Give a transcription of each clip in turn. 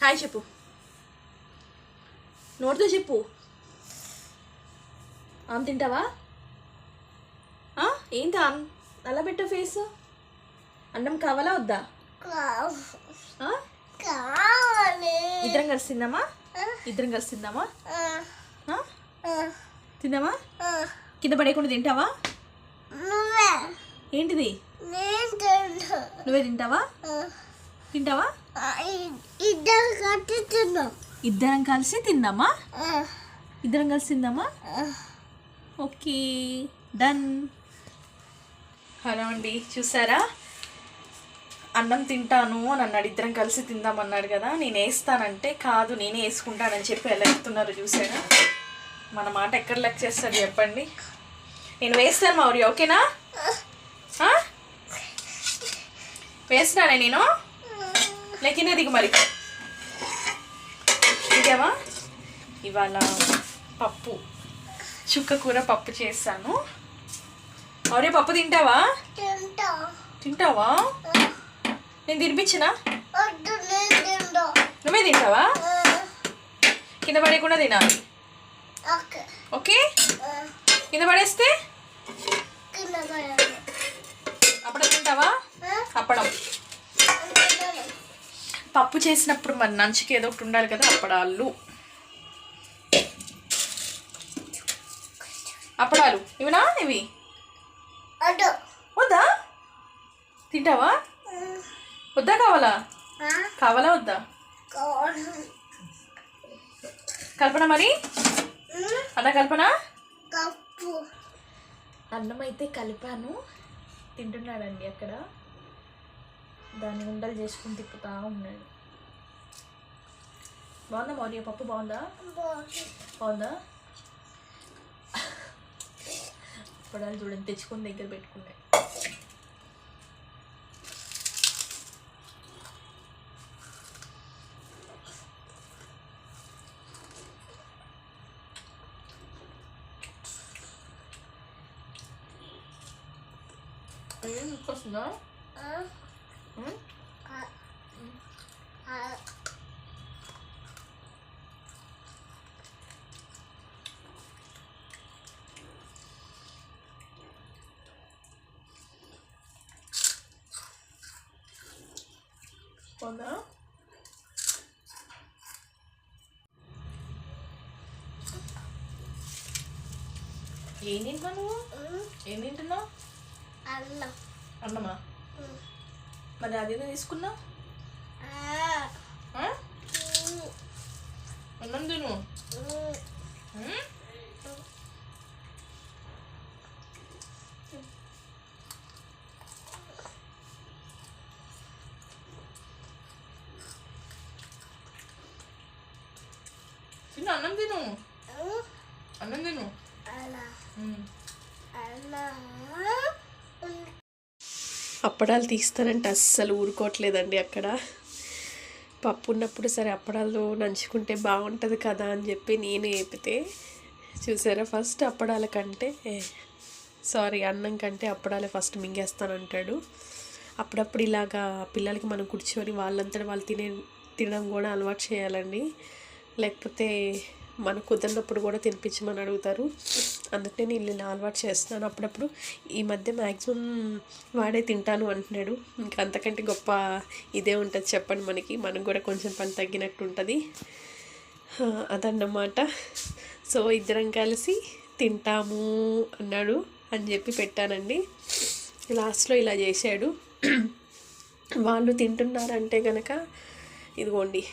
Hi చెప్పు, నోటితో చెప్పు. ఆమె తింటావా? ఏంటి అలా పెట్టు ఫేస్. అన్నం కావాలా వద్దా? ఇద్దరం కలిసి తిందామా? ఇద్దరం కలిసి తిందామా? తిందామా? కింద పడేయకుండా తింటావా? ఏంటిది? నువ్వే తింటావా? తింటావా? ఇద్దరం కలిసి తిందామా? ఇద్దరం కలిసి తిందామా? Okay, done. హలో అండి, చూసారా? అన్నం తింటాను అని అన్నాడు, ఇద్దరం కలిసి తిందామన్నాడు కదా. నేను వేస్తానంటే కాదు నేనే వేసుకుంటానని చెప్పి ఎలా చెప్తున్నారు చూసారా? మన మాట ఎక్కడ లెక్క చేస్తారు చెప్పండి? నేను వేస్తాను మౌర్య, ఓకేనా? వేస్తున్నానే నేను. లేకినే దిగు మరి. దిగావా? ఇవాళ పప్పు, చుక్క కూర పప్పు చేస్తాను. మౌర్య పప్పు తింటావా? తింటావా? నేను తినిపించినా? నువ్వే తింటావా? కింద పడేయకుండా తినాలి, ఓకే? కింద పడేస్తే అప్పుడు తింటావా? అప్పడం పప్పు చేసినప్పుడు మరి నంచుకి ఏదో ఒకటి ఉండాలి కదా. అప్పడాలు అప్పడాలు ఇవినా? ఇవి వద్దా? తింటావా? వద్దా? కావాలా? కావాలా వద్దా? కల్పన మరి అన్న కల్పన. అన్నం అయితే కలిపాను, తింటున్నాడండి అక్కడ. దాన్ని ఉండలు చేసుకుని తిప్పుతా ఉన్నాడు. బాగుందా మౌర్య పప్పు? బాగుందా? బాగుందా? పడాలి చూడండి, తెచ్చుకొని దగ్గర పెట్టుకున్నాయి. ఏం వస్తుందా? బాగుందా? ఏం తింటున్నావు నువ్వు? ఏం తింటున్నావు? అన్నమా? మరి అదేదో తీసుకున్నా? అన్నం తిను. తిను, అన్నం తిను. అన్నం తిను. అప్పడాలు తీస్తానంటే అస్సలు ఊరుకోవట్లేదండి అక్కడ. పప్పు ఉన్నప్పుడు సరే అప్పడాలు నంచుకుంటే బాగుంటుంది కదా అని చెప్పి నేను వేపితే చూసారా, ఫస్ట్ అప్పడాల కంటే అన్నం కంటే అప్పడాలే ఫస్ట్ మింగేస్తానంటాడు. అప్పుడప్పుడు ఇలాగా పిల్లలకి మనం కూర్చొని వాళ్ళంతటా వాళ్ళు తినడం కూడా అలవాటు చేయాలండి. లేకపోతే మనకు కుదిరినప్పుడు కూడా తినిపించమని అడుగుతారు. అందుకే నేను ఇలా అలవాటు చేస్తున్నాను. అప్పుడప్పుడు ఈ మధ్య మ్యాక్సిమం వాడే తింటాను అంటున్నాడు. ఇంకా అంతకంటే గొప్ప ఇదే ఉంటుంది చెప్పండి. మనకు కూడా కొంచెం పని తగ్గినట్టు ఉంటుంది. అదన్నమాట. సో ఇద్దరం కలిసి తింటాము అన్నాడు అని చెప్పి పెట్టానండి. లాస్ట్లో ఇలా చేశాడు. వాళ్ళు తింటున్నారంటే కనుక ఇదిగోండి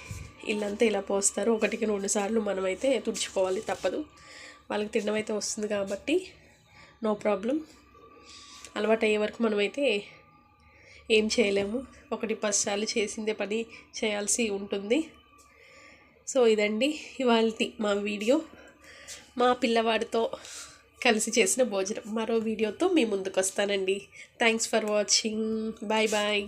ఇల్లంతా ఇలా పోస్తారు. 1-2 సార్లు మనమైతే తుడుచుకోవాలి, తప్పదు. వాళ్ళకి తినడం అయితే వస్తుంది కాబట్టి నో ప్రాబ్లం. అలవాటు అయ్యే వరకు మనమైతే ఏం చేయలేము. 1-10 సార్లు చేసిందే పని చేయాల్సి ఉంటుంది. సో ఇదండి ఇవాల్టి మా వీడియో. మా పిల్లవాడితో కలిసి చేసిన భోజనం. మరో వీడియోతో మీ ముందుకు వస్తానండి. Thanks for watching. Bye bye.